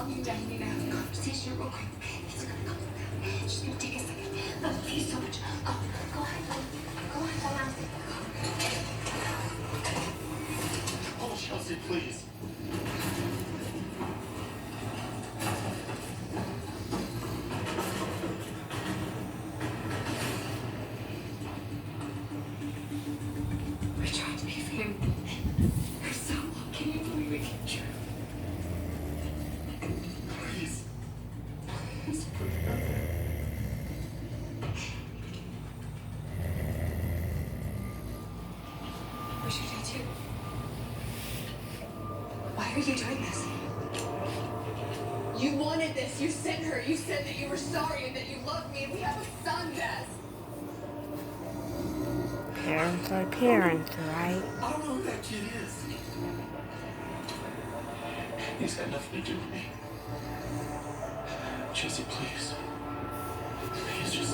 calm you down. We need to have a conversation real quick. He's gonna come. Just gonna take a second. I love you so much. Go ahead, buddy. Go ahead, Oh, Chelsea, please. We tried to be family for so long. Can you believe it came true? Please. Please. What should I do? Why are you doing this? You wanted this. You sent her. You said that you were sorry and that you loved me. And we have a son, Jess. Parents are parents, right? I don't know who that kid is. He's got nothing to do with me. Chelsea, please. Please just